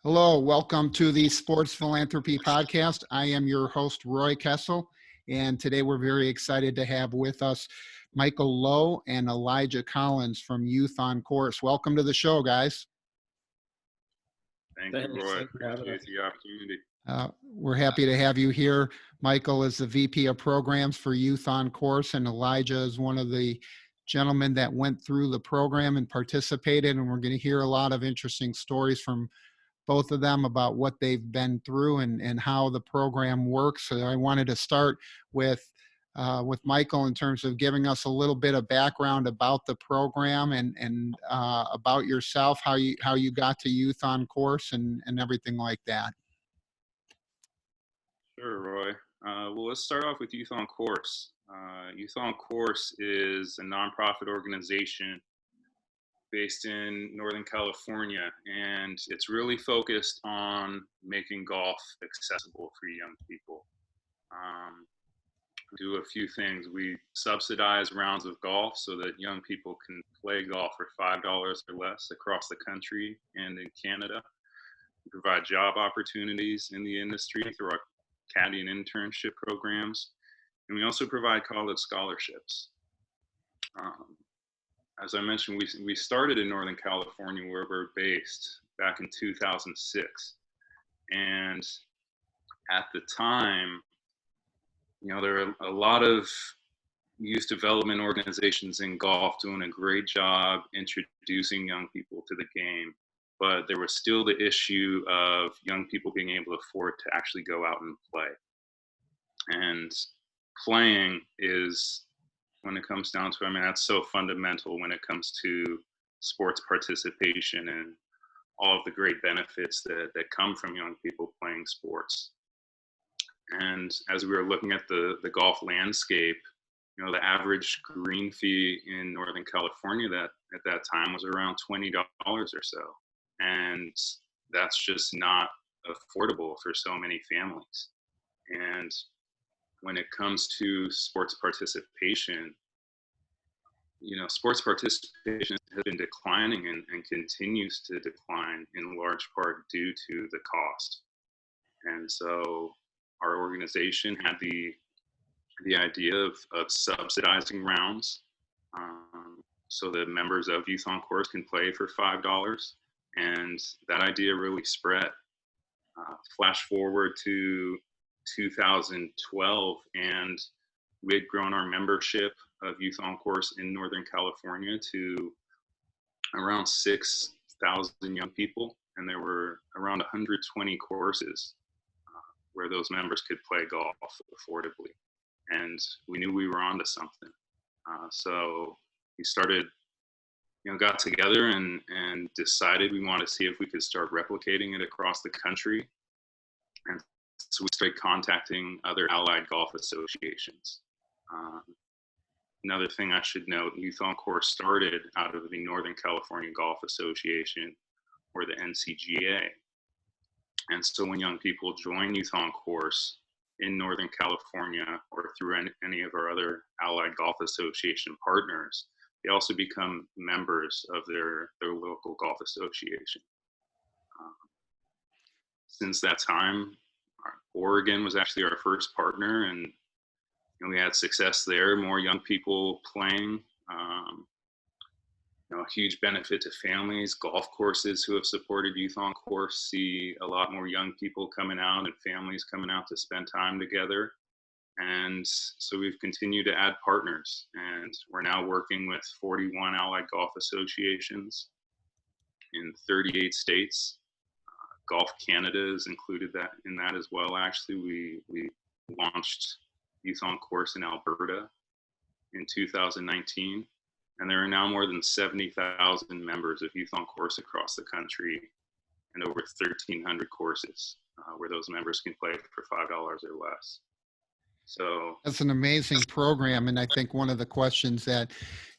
Hello, welcome to the Sports Philanthropy Podcast. I am your host, Roy Kessel, and today we're very excited to have with us Michael Lowe and Elijah Collins from Youth on Course. Welcome to the show, guys. Thank you, Roy. Appreciate the opportunity. We're happy to have you here. Michael is the VP of Programs for Youth on Course, and Elijah is one of the gentlemen that went through the program and participated, and we're going to hear a lot of interesting stories from both of them about what they've been through and how the program works. So I wanted to start with Michael in terms of giving us a little bit of background about the program and about yourself, how you got to Youth on Course and everything like that. Sure, Roy. Well, let's start off with Youth on Course. Youth on Course is a nonprofit organization based in Northern California, and it's really focused on making golf accessible for young people. We do a few things. We subsidize rounds of golf so that young people can play golf for $5 or less across the country and in Canada. We provide job opportunities in the industry through our caddy and internship programs, and we also provide college scholarships. As I mentioned, we started in Northern California where we're based back in 2006. And at the time, there are a lot of youth development organizations in golf doing a great job introducing young people to the game. But there was still the issue of young people being able to afford to actually go out and play. And playing is, when it comes down to it, that's so fundamental when it comes to sports participation and all of the great benefits that come from young people playing sports. And as we were looking at the golf landscape, the average green fee in Northern California at that time was around $20 or so. And that's just not affordable for so many families. And when it comes to sports participation, sports participation has been declining and continues to decline in large part due to the cost. And so our organization had the idea of subsidizing rounds so that members of Youth on Course can play for $5. And that idea really spread. Flash forward to 2012, and we had grown our membership of Youth on Course in Northern California to around 6,000 young people, and there were around 120 courses where those members could play golf affordably. And we knew we were onto something. So we started, got together and decided we wanted to see if we could start replicating it across the country. And so we started contacting other allied golf associations. Another thing I should note, Youth on Course started out of the Northern California Golf Association, or the NCGA. And so when young people join Youth on Course in Northern California or through any of our other allied golf association partners, they also become members of their local golf association. Since that time, Oregon was actually our first partner, and we had success there, more young people playing, a huge benefit to families. Golf courses who have supported Youth on Course see a lot more young people coming out and families coming out to spend time together. And so we've continued to add partners, and we're now working with 41 allied golf associations in 38 states. Golf Canada is included in that as well. Actually, we launched Youth on Course in Alberta in 2019, and there are now more than 70,000 members of Youth on Course across the country, and over 1,300 courses where those members can play for $5 or less. So that's an amazing program. And I think one of the questions that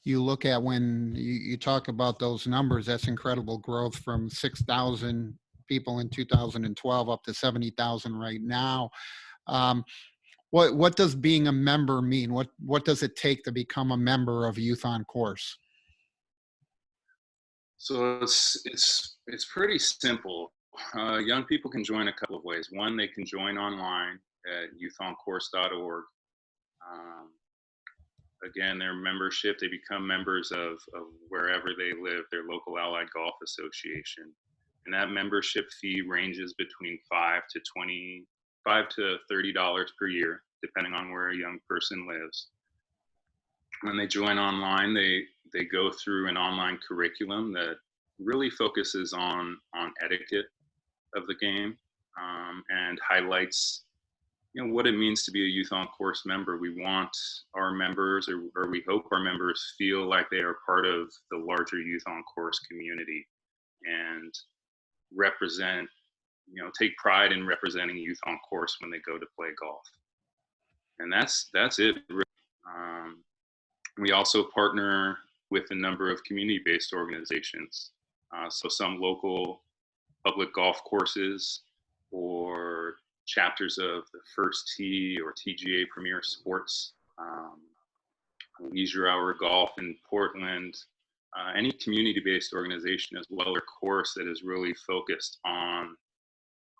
you look at when you talk about those numbers, that's incredible growth from 6,000 people in 2012 up to 70,000 right now. What does being a member mean? What does it take to become a member of Youth on Course? So it's pretty simple. Young people can join a couple of ways. One, they can join online at youthoncourse.org. Um, Again, their membership, they become members of wherever they live, their local allied golf association. And that membership fee ranges between $5 to $30 per year, depending on where a young person lives. When they join online, they go through an online curriculum that really focuses on etiquette of the game, and highlights what it means to be a Youth on Course member. We want our members, or we hope our members, feel like they are part of the larger Youth on Course community and represent, take pride in representing Youth on Course when they go to play golf. And that's it. Um, we also partner with a number of community-based organizations. So some local public golf courses or chapters of the First Tee or TGA Premier Sports, Leisure Hour Golf in Portland, any community-based organization as well, or course that is really focused on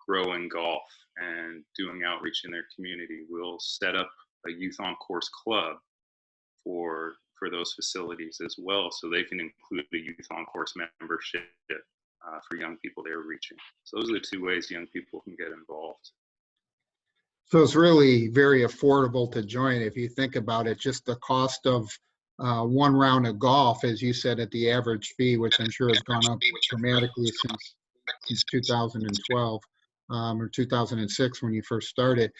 growing golf and doing outreach in their community will set up a Youth on Course club for those facilities as well, so they can include a Youth on Course membership for young people they're reaching. So those are the two ways young people can get involved. So it's really very affordable to join. If you think about it, just the cost of one round of golf, as you said, at the average fee, which I'm sure has gone up dramatically since 2012 or 2006 when you first started.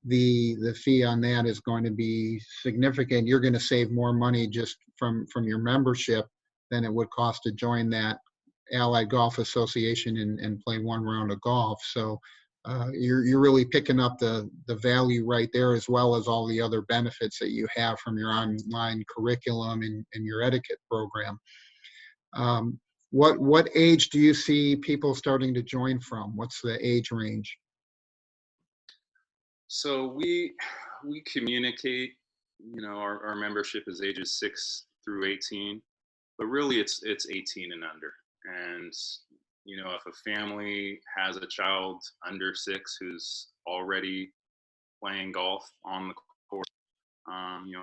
The fee on that is going to be significant. You're going to save more money just from your membership than it would cost to join that Allied Golf Association and play one round of golf. So you're really picking up the value right there, as well as all the other benefits that you have from your online curriculum and your etiquette program. What age do you see people starting to join from? What's the age range? So we communicate, our membership is ages 6 through 18, but really it's 18 and under. And if a family has a child under 6 who's already playing golf on the course,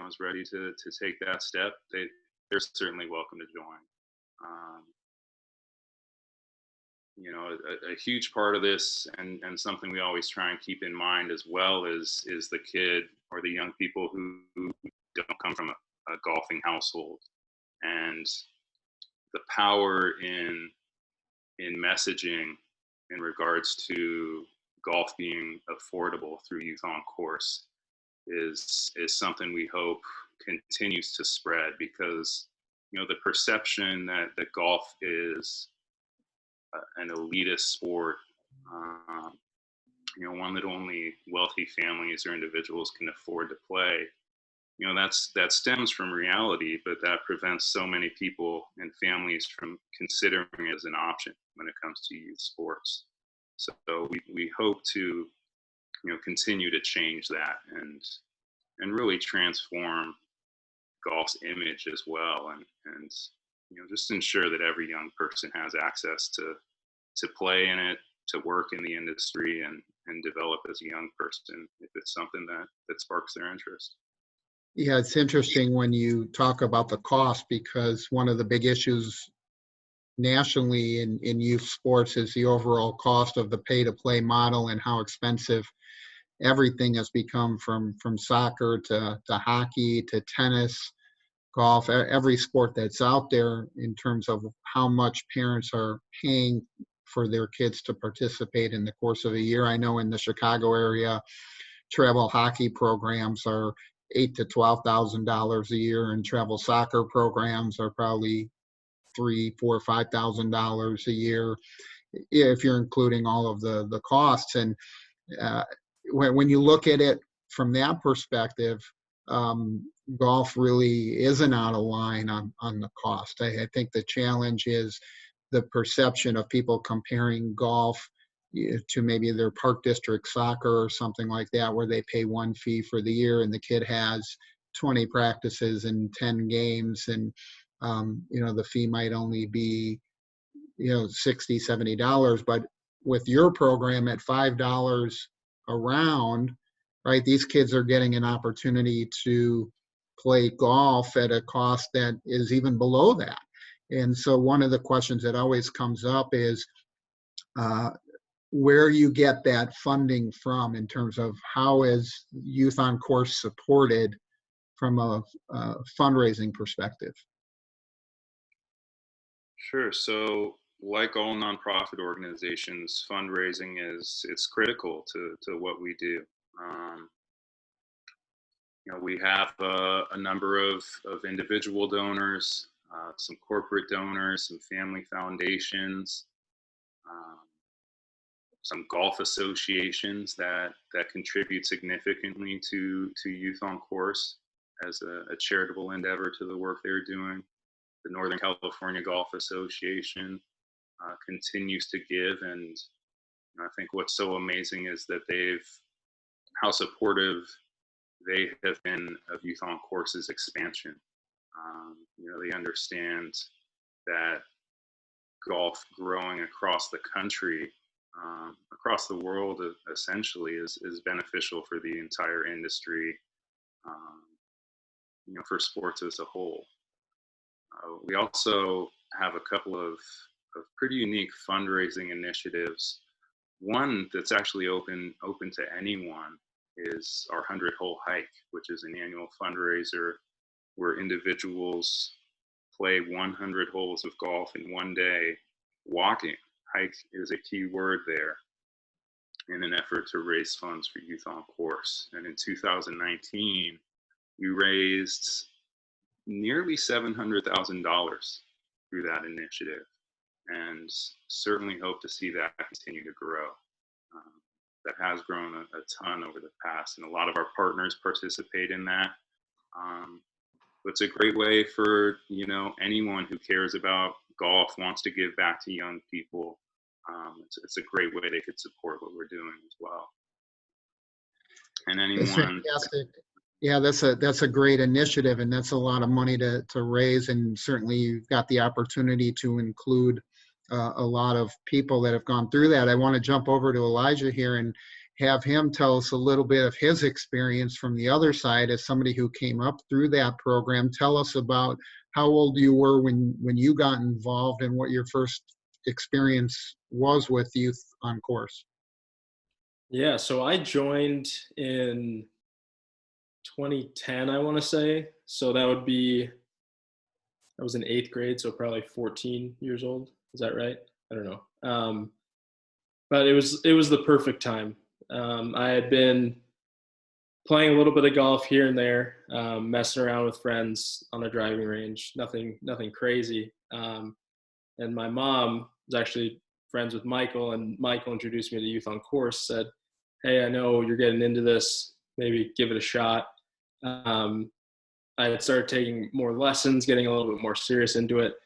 is ready to take that step, they're certainly welcome to join. A huge part of this, and something we always try and keep in mind as well, is the kid or the young people who don't come from a golfing household, and the power in messaging in regards to golf being affordable through Youth on Course is something we hope continues to spread, because the perception that golf is an elitist sport, one that only wealthy families or individuals can afford to play, that stems from reality, but that prevents so many people and families from considering it as an option when it comes to youth sports. So we hope to continue to change that and really transform golf's image as well, and just ensure that every young person has access to play in it, to work in the industry, and develop as a young person if it's something that sparks their interest. Yeah, it's interesting when you talk about the cost, because one of the big issues nationally in youth sports is the overall cost of the pay-to-play model and how expensive everything has become, from soccer to hockey to tennis, golf, every sport that's out there, in terms of how much parents are paying for their kids to participate in the course of a year. I know in the Chicago area, travel hockey programs are $8,000 to $12,000 a year, and travel soccer programs are probably $3,000, $4,000, $5,000 a year, if you're including all of the costs. And when you look at it from that perspective, golf really isn't out of line on the cost. I think the challenge is the perception of people comparing golf to maybe their park district soccer or something like that, where they pay one fee for the year and the kid has 20 practices and 10 games, and the fee might only be $60, $70, but with your program at $5 a round, right? These kids are getting an opportunity to play golf at a cost that is even below that. And so one of the questions that always comes up is where you get that funding from in terms of how is Youth on Course supported from a fundraising perspective. Sure. So, like all nonprofit organizations, fundraising it's critical to what we do. Um, we have a number of individual donors, some corporate donors, some family foundations, um, some golf associations that contribute significantly to Youth on Course as a charitable endeavor to the work they're doing. The Northern California Golf Association continues to give, and I think what's so amazing is that how supportive they have been of Youth on Course's expansion. They understand that golf growing across the country, across the world, essentially, is beneficial for the entire industry, for sports as a whole. We also have a couple of pretty unique fundraising initiatives. One that's actually open to anyone is our 100-hole hike, which is an annual fundraiser where individuals play 100 holes of golf in one day walking. Hike is a key word there, in an effort to raise funds for Youth on Course. And in 2019, we raised nearly $700,000 through that initiative, and certainly hope to see that continue to grow. That has grown a ton over the past, and a lot of our partners participate in that. It's a great way for anyone who cares about golf, wants to give back to young people. It's a great way they could support what we're doing as well. And anyone. That's fantastic. Yeah, that's a great initiative, and that's a lot of money to raise. And certainly, you've got the opportunity to include a lot of people that have gone through that. I want to jump over to Elijah here and have him tell us a little bit of his experience from the other side as somebody who came up through that program. Tell us about how old you were when you got involved and what your first experience was with Youth on Course. Yeah, so I joined in 2010, I want to say. So I was in 8th grade, so probably 14 years old. Is that right? I don't know. But it was the perfect time. I had been playing a little bit of golf here and there, messing around with friends on a driving range, nothing crazy. And my mom was actually friends with Michael, and Michael introduced me to Youth on Course, said, "Hey, I know you're getting into this, maybe give it a shot." I had started taking more lessons, getting a little bit more serious into it.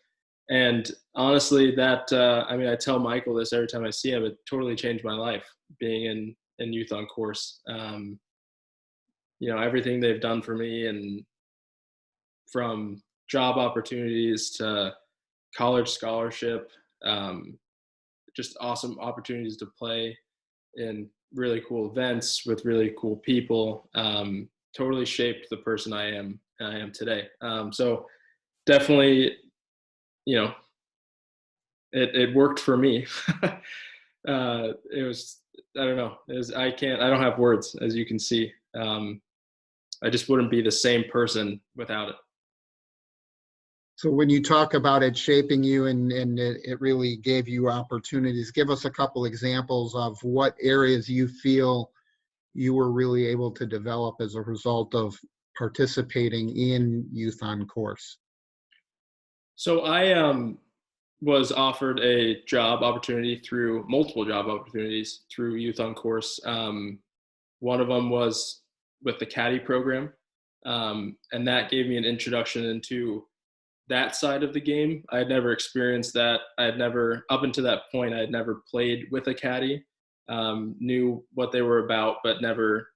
And honestly, that, I tell Michael this every time I see him, it totally changed my life, being in Youth on Course. Everything they've done for me, and from job opportunities to college scholarship, just awesome opportunities to play in really cool events with really cool people, totally shaped the person I am today. So definitely, it worked for me. It was, I don't know, I don't have words, as you can see. I just wouldn't be the same person without it. So when you talk about it shaping you and it really gave you opportunities, give us a couple examples of what areas you feel you were really able to develop as a result of participating in Youth on Course. So I was offered a multiple job opportunities through Youth on Course. One of them was with the caddy program, and that gave me an introduction into that side of the game. I had never experienced that. Up until that point, I had never played with a caddy, knew what they were about, but never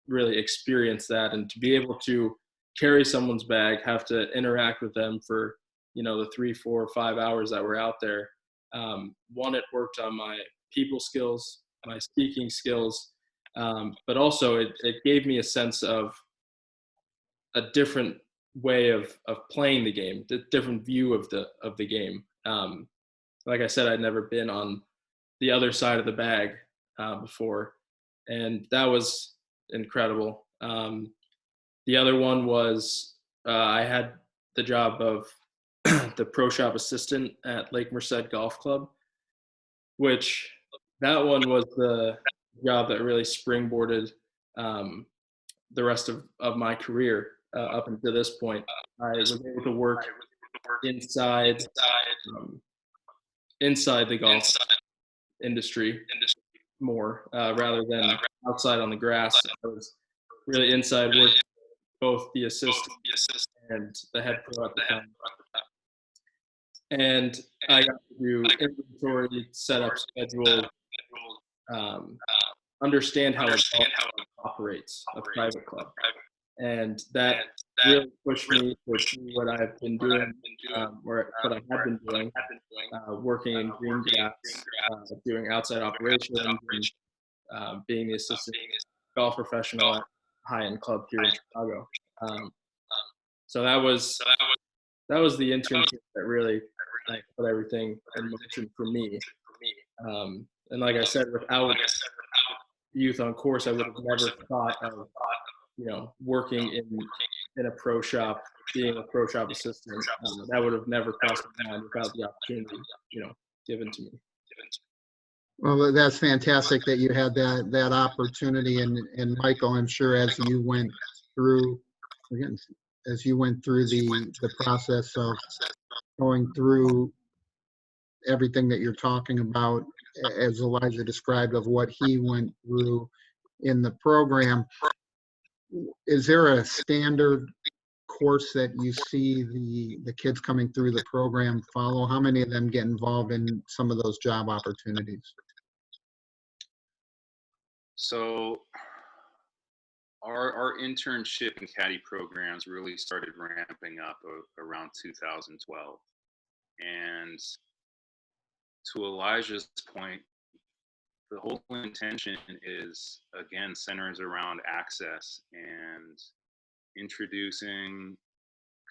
really experienced that. And to be able to carry someone's bag, have to interact with them for, the 3, 4, 5 hours that we're out there. One, it worked on my people skills, my speaking skills, but also it gave me a sense of a different way of playing the game, the different view of the game. Like I said, I'd never been on the other side of the bag before, and that was incredible. The other one was I had the job of the pro shop assistant at Lake Merced Golf Club, which that one was the job that really springboarded the rest of my career up until this point. I was able to work inside inside the golf industry more rather than outside on the grass. I was really inside work, both the assistant and the head pro at the time. And I got to do inventory, set up schedule, understand how a golf club operates, a private club. And that really pushed me to do what I've been doing, or what I have been doing, working in green grass, doing outside operations, and being the assistant golf professional at a high-end club here in Chicago. So that was the internship that really put everything in motion for me. And like I said, without Youth on Course, I would have never thought of working in a pro shop, being a pro shop assistant. That would have never crossed my mind without the opportunity, given to me. Well, that's fantastic that you had that opportunity. And Michael, I'm sure as you went through the process of going through everything that you're talking about, as Elijah described, of what he went through in the program, is there a standard course that you see the kids coming through the program follow? How many of them get involved in some of those job opportunities? So our internship and caddy programs really started ramping up around 2012. And to Elijah's point, the whole intention is, again, centers around access and introducing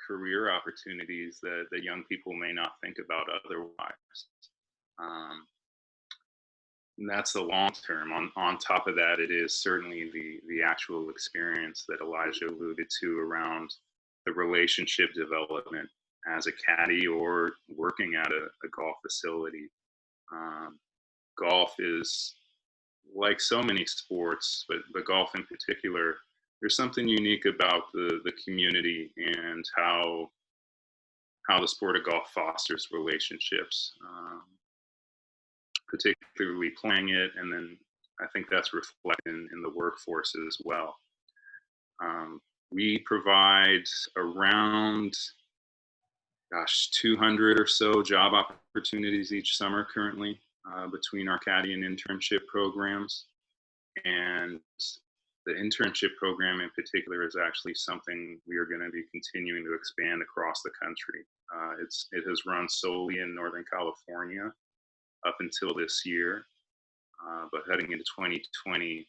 career opportunities that young people may not think about otherwise. And that's the long term. On top of that, it is certainly the actual experience that Elijah alluded to around the relationship development as a caddy or working at a golf facility. Golf is, like so many sports, but golf in particular, there's something unique about the community and how the sport of golf fosters relationships, particularly playing it, and then I think that's reflected in the workforce as well. We provide around 200 or so job opportunities each summer currently, between our caddy and internship programs. And the internship program in particular is actually something we are going to be continuing to expand across the country. It has run solely in Northern California up until this year, but heading into 2020,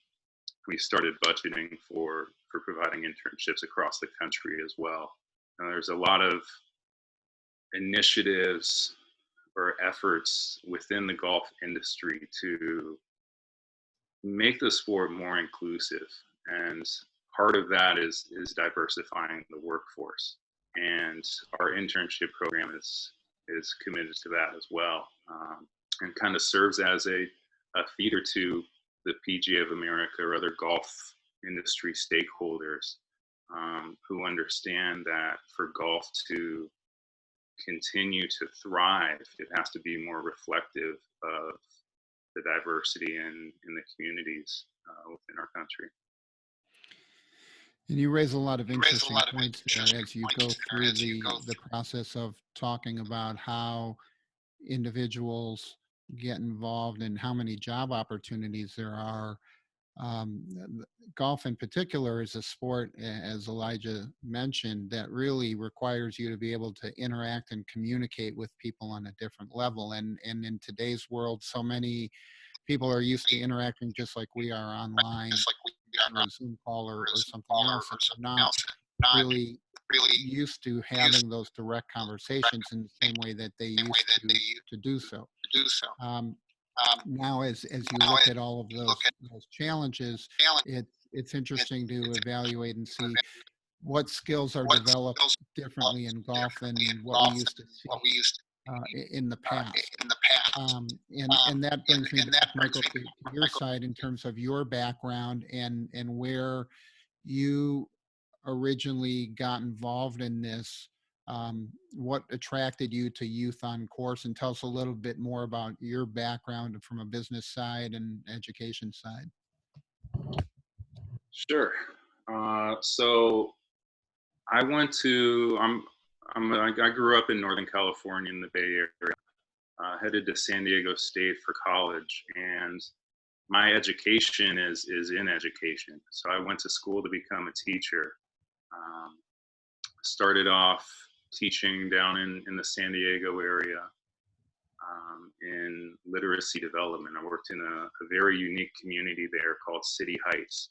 we started budgeting for providing internships across the country as well. There's a lot of initiatives or efforts within the golf industry to make the sport more inclusive, and part of that is diversifying the workforce, and our internship program is committed to that as well, and kind of serves as a feeder to the PGA of America or other golf industry stakeholders, who understand that for golf to continue to thrive, it has to be more reflective of the diversity in the communities within our country. And you raise a lot of interesting points there as you go through the process of talking about how individuals get involved and how many job opportunities there are. Golf in particular is a sport, as Elijah mentioned, that really requires you to be able to interact and communicate with people on a different level. And in today's world, so many people are used to interacting just like we are online through a Zoom call or something else, and they're not really used to having those direct conversations in the same way that they used to do so. Um, Now, as you look at all of those challenges, it's interesting to evaluate and see what skills are developed differently in golf than what we used to see in the past. And that brings me back, Michael, to your side in terms of your background and where you originally got involved in this. What attracted you to Youth on Course, and tell us a little bit more about your background from a business side and education side. Sure. So I went to I grew up in Northern California in the Bay Area. Headed to San Diego State for college, and my education is in education. So I went to school to become a teacher. Started off teaching down in the San Diego area in literacy development. I worked in a very unique community there called City Heights,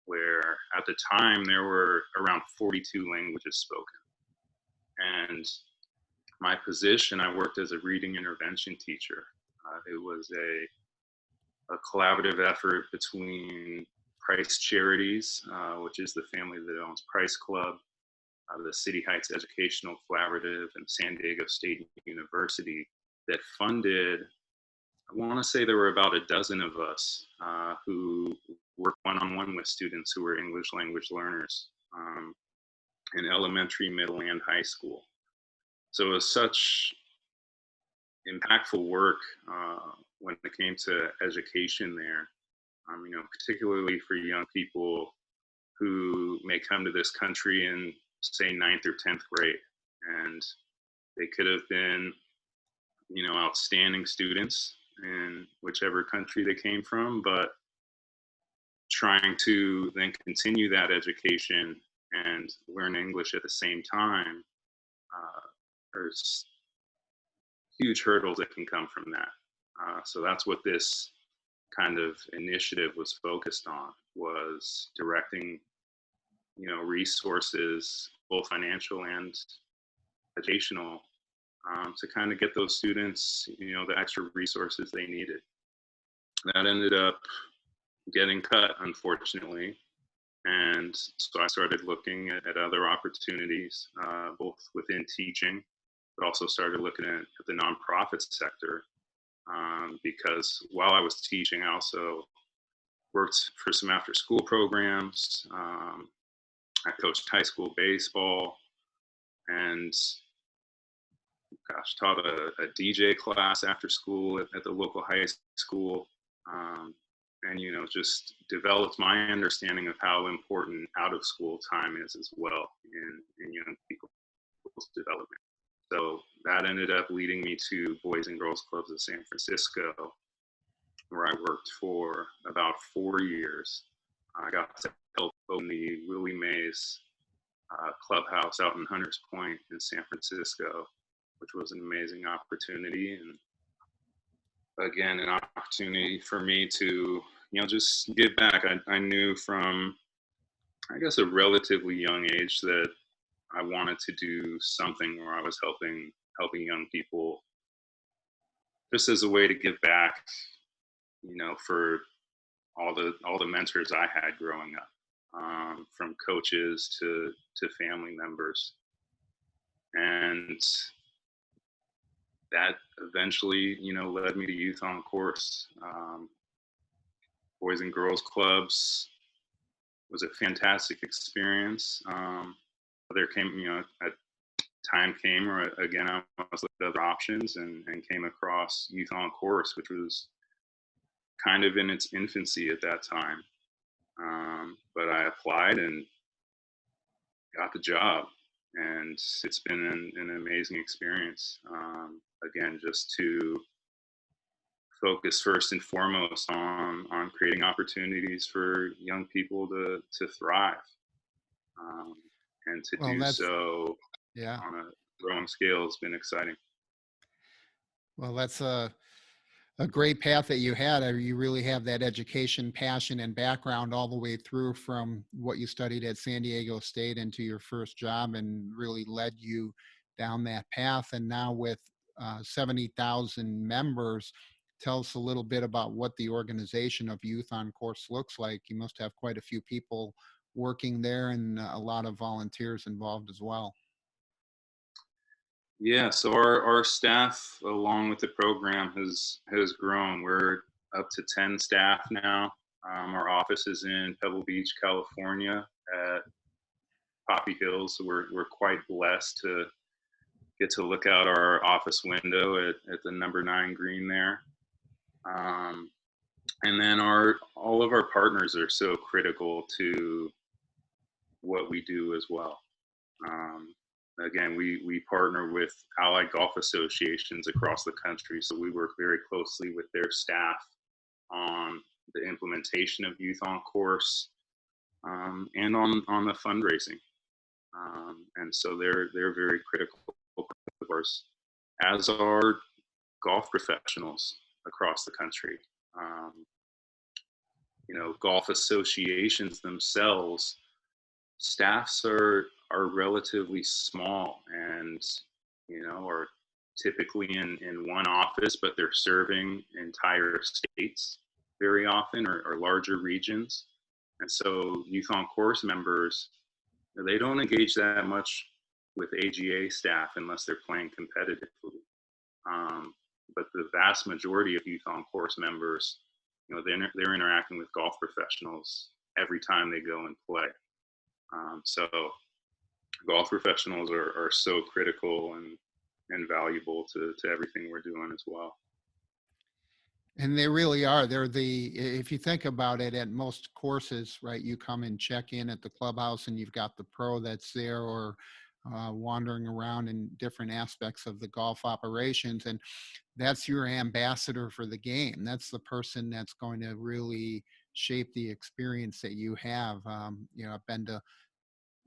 where at the time there were around 42 languages spoken. And my position, I worked as a reading intervention teacher. It was a collaborative effort between Price Charities, which is the family that owns Price Club, the City Heights Educational Collaborative, and San Diego State University that funded, I want to say there were about a dozen of us who worked one-on-one with students who were English language learners in elementary, middle, and high school. So it was such impactful work when it came to education there, particularly for young people who may come to this country in, say, 9th or 10th grade. And they could have been, outstanding students in whichever country they came from, but trying to then continue that education and learn English at the same time, there's huge hurdles that can come from that. So that's what this kind of initiative was focused on, was directing, resources, both financial and educational, to kind of get those students, the extra resources they needed. That ended up getting cut, unfortunately. And so I started looking at other opportunities, both within teaching, but also started looking at the nonprofit sector, because while I was teaching, I also worked for some after-school programs. I coached high school baseball and, taught a DJ class after school at the local high school. And, just developed my understanding of how important out-of-school time is as well in young people's development. So that ended up leading me to Boys and Girls Clubs of San Francisco, where I worked for about 4 years. I got to help open the Willie Mays clubhouse out in Hunters Point in San Francisco, which was an amazing opportunity. And again, an opportunity for me to, just give back. I knew from, I guess, a relatively young age that I wanted to do something where I was helping young people, just as a way to give back, for all the mentors I had growing up, from coaches to family members. And that eventually, led me to Youth on Course. Boys and Girls Clubs was a fantastic experience. There came, a time came where, again, I was looking at other options and came across Youth on Course, which was kind of in its infancy at that time. But I applied and got the job, and it's been an amazing experience. Again, just to focus first and foremost on creating opportunities for young people to thrive, and to do so on a growing scale has been exciting. Well, that's a a great path that you had. You really have that education, passion, and background all the way through from what you studied at San Diego State into your first job, and really led you down that path. And now with 70,000 members, tell us a little bit about what the organization of Youth on Course looks like. You must have quite a few people working there and a lot of volunteers involved as well. Yeah, so our staff along with the program has grown. We're up to 10 staff now. Our office is in Pebble Beach, California at Poppy Hills. So we're quite blessed to get to look out our office window at the number 9 green there. And then all of our partners are so critical to what we do as well. Again, we partner with allied golf associations across the country, so we work very closely with their staff on the implementation of Youth on Course, and on the fundraising. And so they're very critical of ours, as are golf professionals across the country. Golf associations themselves, staffs are relatively small, and are typically in one office, but they're serving entire states very often, or larger regions. And so Youth on Course members, they don't engage that much with AGA staff unless they're playing competitively. But the vast majority of Youth on Course members, they're interacting with golf professionals every time they go and play. So golf professionals are so critical and valuable to everything we're doing as well. And they really are. If you think about it, at most courses, right, you come and check in at the clubhouse and you've got the pro that's there, or wandering around in different aspects of the golf operations. And that's your ambassador for the game. That's the person that's going to really shape the experience that you have. I've been to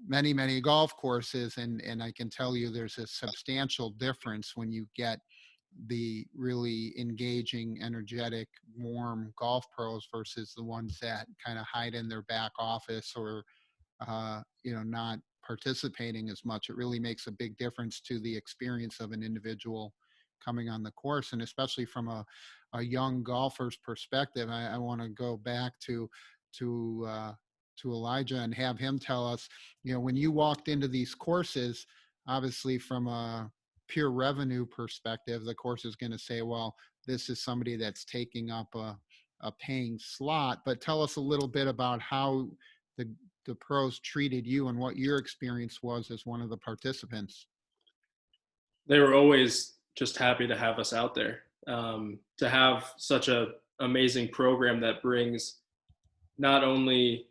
many golf courses, and I can tell you there's a substantial difference when you get the really engaging, energetic, warm golf pros versus the ones that kind of hide in their back office, or not participating as much. It really makes a big difference to the experience of an individual coming on the course. And especially from a young golfer's perspective, I want to go back to Elijah and have him tell us, when you walked into these courses, obviously from a pure revenue perspective, the course is going to say, well, this is somebody that's taking up a paying slot. But tell us a little bit about how the pros treated you and what your experience was as one of the participants. They were always just happy to have us out there, to have such a amazing program that brings not only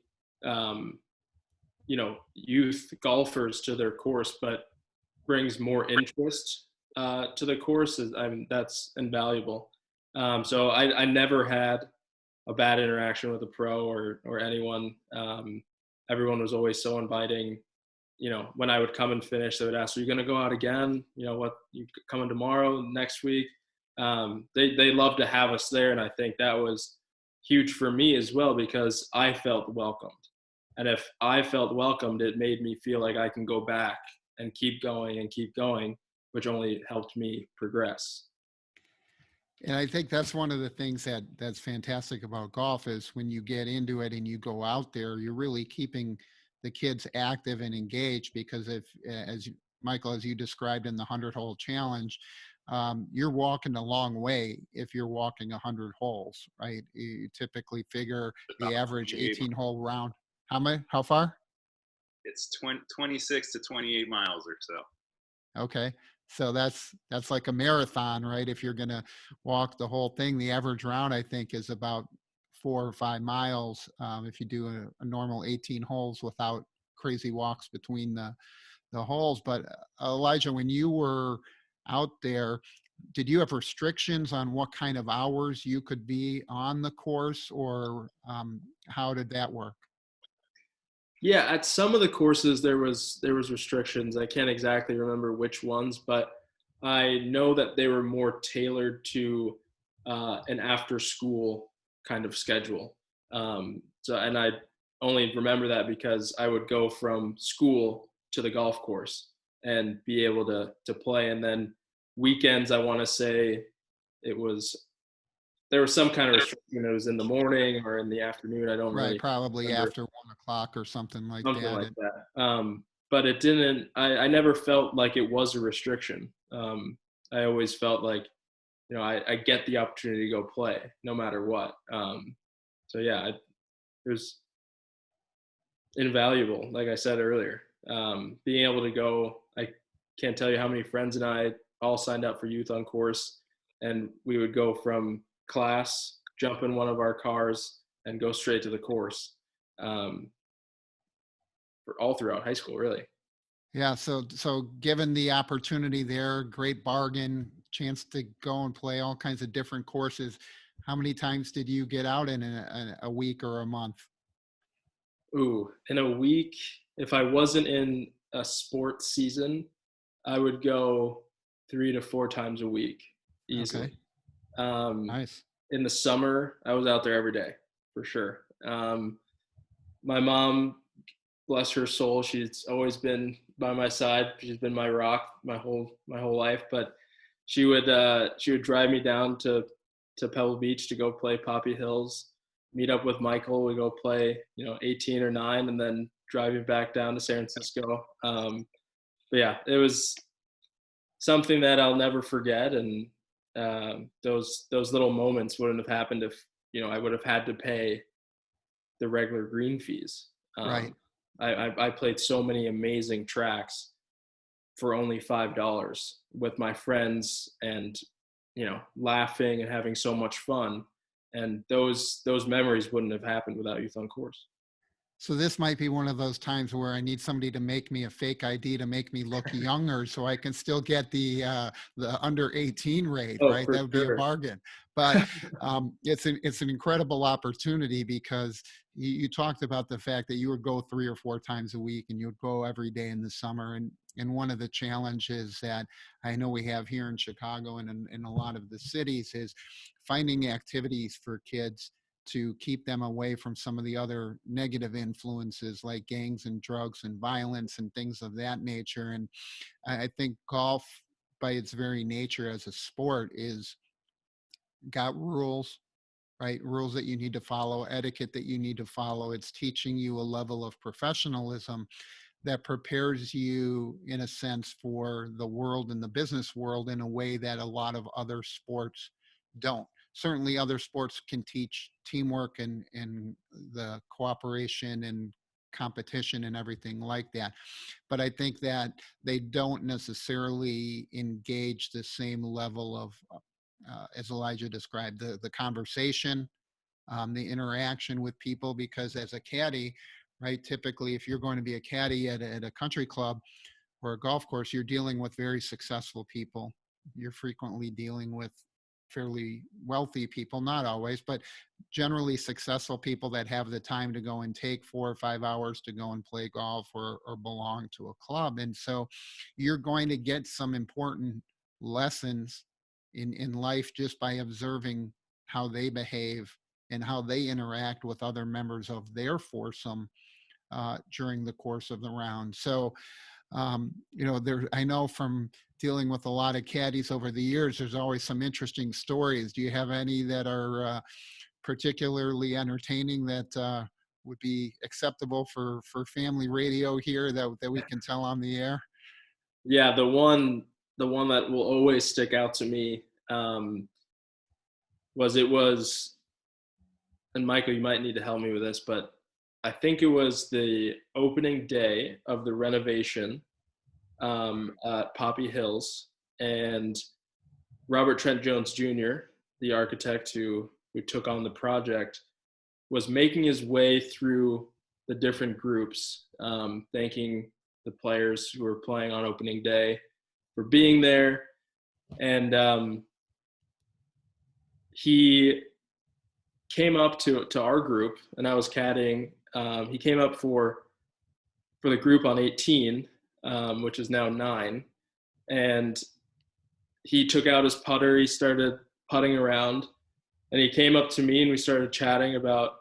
youth golfers to their course, but brings more interest to the course. That's invaluable. So I never had a bad interaction with a pro or anyone. Everyone was always so inviting. When I would come and finish, they would ask, "Are you going to go out again? What, you coming tomorrow, next week?" They love to have us there, and I think that was huge for me as well, because I felt welcomed. And if I felt welcomed, it made me feel like I can go back and keep going, which only helped me progress. And I think that's one of the things that's fantastic about golf, is when you get into it and you go out there, you're really keeping the kids active and engaged, because Michael, as you described in the 100-hole challenge, you're walking a long way if you're walking 100 holes, right? You typically figure the average 18-hole round. How far? It's 26 to 28 miles or so. Okay. So that's like a marathon, right? If you're going to walk the whole thing, the average round, I think, is about 4 or 5 miles. If you do a normal 18 holes without crazy walks between the holes. But Elijah, when you were out there, did you have restrictions on what kind of hours you could be on the course, or how did that work? Yeah, at some of the courses there was restrictions. I can't exactly remember which ones, but I know that they were more tailored to an after school kind of schedule. And I only remember that because I would go from school to the golf course and be able to play. And then weekends, I want to say there was some kind of restriction. It was in the morning or in the afternoon. I don't Right, really probably remember. after 1 o'clock or something like Something that. like that. But it didn't, I never felt like it was a restriction. I always felt like, I get the opportunity to go play no matter what. So yeah, it was invaluable. Like I said earlier, being able to go, I can't tell you how many friends and I all signed up for Youth on Course, and we would go from class, jump in one of our cars, and go straight to the course. For all throughout high school, really. Yeah, so given the opportunity there, great bargain, chance to go and play all kinds of different courses. How many times did you get out in a week or a month? Ooh, in a week, if I wasn't in a sports season, I would go 3 to 4 times a week easily. Okay, Um, nice. in the summer, I was out there every day for sure. My mom, bless her soul, she's always been by my side. She's been my rock my whole life. But she would drive me down to Pebble Beach to go play Poppy Hills, meet up with Michael. We go play 18 or 9, and then drive me back down to San Francisco. But yeah, it was something that I'll never forget. And those little moments wouldn't have happened if I would have had to pay the regular green fees. Right. I played so many amazing tracks for only $5 with my friends, and laughing and having so much fun. And those memories wouldn't have happened without Youth on Course. So this might be one of those times where I need somebody to make me a fake ID to make me look younger, so I can still get the under 18 rate, Oh, right? for That would be a sure. bargain. But it's an incredible opportunity, because you talked about the fact that you would go 3 or 4 times a week, and you would go every day in the summer. And one of the challenges that I know we have here in Chicago and in a lot of the cities is finding activities for kids to keep them away from some of the other negative influences like gangs and drugs and violence and things of that nature. And I think golf, by its very nature as a sport, is got rules, right? Rules that you need to follow, etiquette that you need to follow. It's teaching you a level of professionalism that prepares you, in a sense, for the world and the business world in a way that a lot of other sports don't. Certainly other sports can teach teamwork and the cooperation and competition and everything like that. But I think that they don't necessarily engage the same level of, as Elijah described, the conversation, the interaction with people. Because as a caddy, right, typically if you're going to be a caddy at a country club or a golf course, you're dealing with very successful people. You're frequently dealing with fairly wealthy people, not always, but generally successful people that have the time to go and take 4 or 5 hours to go and play golf or belong to a club. And so you're going to get some important lessons in life just by observing how they behave and how they interact with other members of their foursome during the course of the round. So, I know from dealing with a lot of caddies over the years, there's always some interesting stories. Do you have any that are particularly entertaining that would be acceptable for family radio here that we can tell on the air? Yeah, the one that will always stick out to me was, and Michael, you might need to help me with this, but I think it was the opening day of the renovation at Poppy Hills, and Robert Trent Jones Jr., the architect who took on the project, was making his way through the different groups, thanking the players who were playing on opening day for being there. And he came up to our group, and I was caddying. He came up for the group on 18, which is now 9, and he took out his putter. He started putting around, and he came up to me and we started chatting about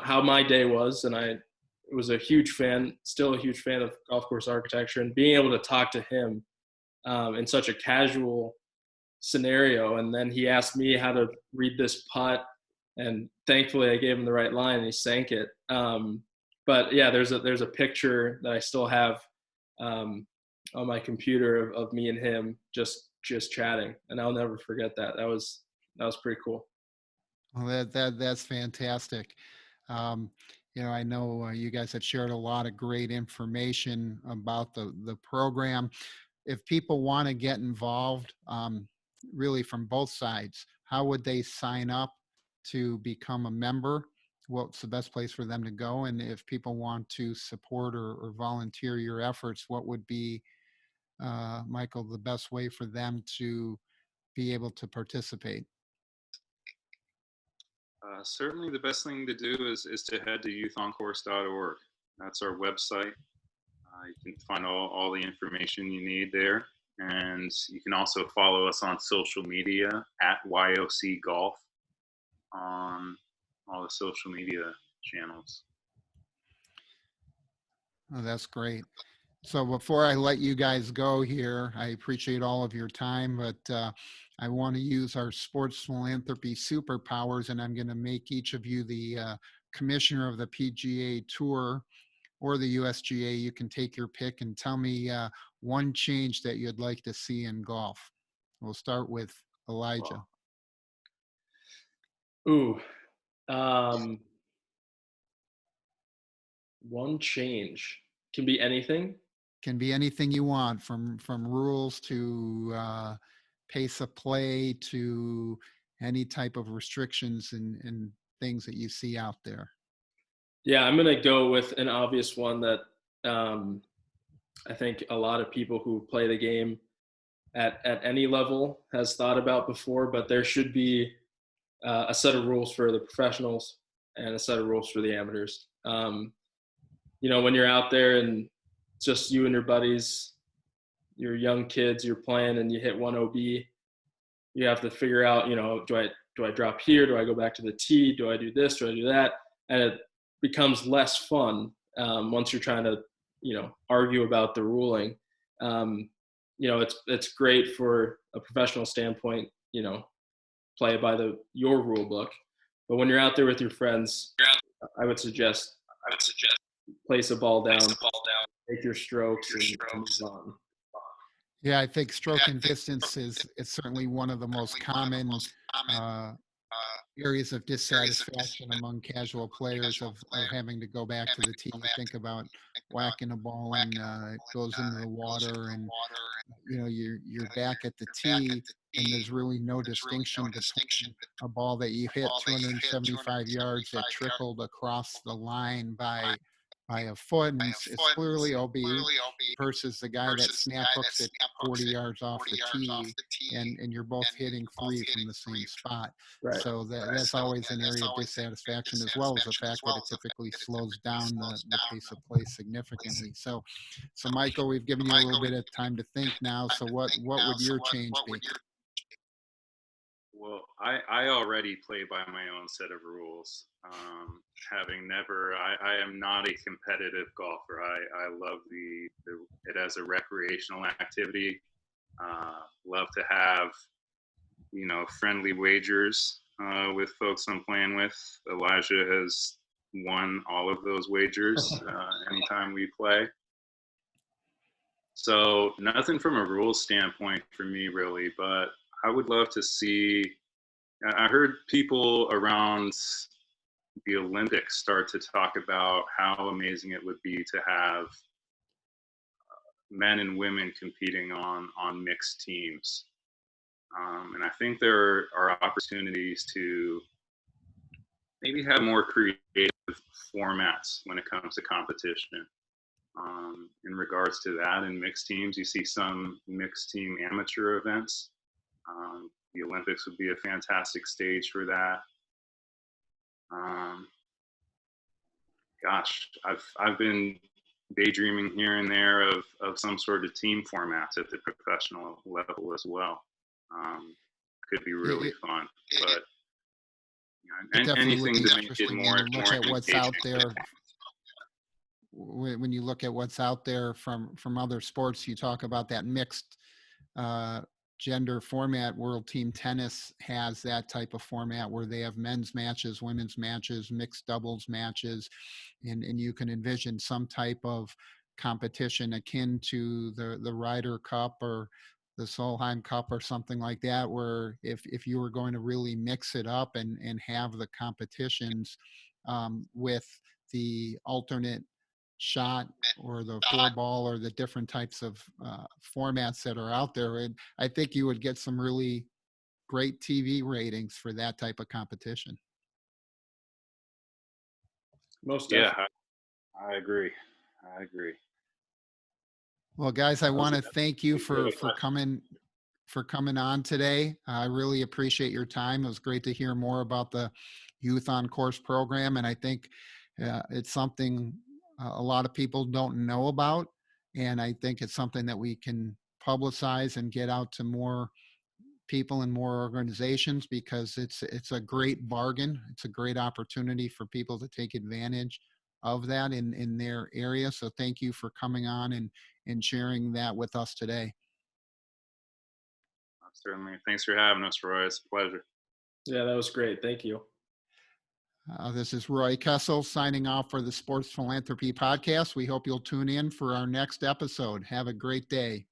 how my day was. And I was a huge fan, still a huge fan of golf course architecture, and being able to talk to him in such a casual scenario. And then he asked me how to read this putt, and thankfully I gave him the right line and he sank it. But yeah, there's a picture that I still have on my computer of me and him just chatting, and I'll never forget that. That was pretty cool. Well, that's fantastic. Um, I know you guys have shared a lot of great information about the program. If people want to get involved, really from both sides, how would they sign up to become a member? What's the best place for them to go? And if people want to support or volunteer your efforts, what would be, Michael, the best way for them to be able to participate? Certainly the best thing to do is to head to youthoncourse.org. That's our website. You can find all the information you need there. And you can also follow us on social media at YOC Golf on all the social media channels. Oh, that's great. So before I let you guys go here, I appreciate all of your time, but I want to use our sports philanthropy superpowers, and I'm going to make each of you the commissioner of the PGA Tour or the USGA. You can take your pick and tell me one change that you'd like to see in golf. We'll start with Elijah. Ooh, one change can be anything. Can be anything you want, from rules to pace of play to any type of restrictions and things that you see out there. Yeah, I'm gonna go with an obvious one that I think a lot of people who play the game at any level has thought about before, but there should be a set of rules for the professionals and a set of rules for the amateurs. When you're out there and just you and your buddies, your young kids, you're playing and you hit one OB, you have to figure out, do I drop here? Do I go back to the tee? Do I do this? Do I do that? And it becomes less fun once you're trying to, argue about the ruling. It's great for a professional standpoint, play by your rule book. But when you're out there with your friends, I would suggest place a ball down, take your strokes, and move on. Yeah, I think stroke and distance is certainly one of the most common areas of dissatisfaction among casual players of having to go back to the tee. You think about whacking a ball and it goes into the water, and you're back at the tee, and there's really no distinction between a ball that you hit 275 yards that trickled across the line by a foot and it's clearly OB, versus the guy that snap hooks it 40 yards off the tee, and you're both hitting three from the same spot. Right. So that's always an area of dissatisfaction, as well as the fact that it typically slows down the pace of play significantly. So Michael, we've given you a little bit of time to think now. So what would your change be? Well, I already play by my own set of rules. I am not a competitive golfer. I love it as a recreational activity. Love to have, friendly wagers with folks I'm playing with. Elijah has won all of those wagers anytime we play. So nothing from a rules standpoint for me, really, but I would love to see. I heard people around the Olympics start to talk about how amazing it would be to have men and women competing on mixed teams. And I think there are opportunities to maybe have more creative formats when it comes to competition. In regards to that, in mixed teams, you see some mixed team amateur events. The Olympics would be a fantastic stage for that. I've been daydreaming here and there of some sort of team formats at the professional level as well. Could be really fun. But know, It definitely would anything be to make it interesting more when you look more at what's engaging. out there. When you look at what's out there from other sports, you talk about that mixed uh, gender format. World Team Tennis has that type of format where they have men's matches, women's matches, mixed doubles matches, and you can envision some type of competition akin to the Ryder Cup or the Solheim Cup or something like that, where if you were going to really mix it up and have the competitions with the alternate shot or the four ball or the different types of formats that are out there, and I think you would get some really great TV ratings for that type of competition. Most Yeah, definitely. I agree. I agree. Well, guys, I That was want a to thank you for great question. coming on today. I really appreciate your time. It was great to hear more about the Youth on Course program, and I think it's something a lot of people don't know about, and I think it's something that we can publicize and get out to more people and more organizations, because it's a great bargain. It's a great opportunity for people to take advantage of that in their area. So thank you for coming on and sharing that with us today. Certainly. Thanks for having us, Roy. It's a pleasure. Yeah, that was great. Thank you. This is Roy Kessel signing off for the Sports Philanthropy Podcast. We hope you'll tune in for our next episode. Have a great day.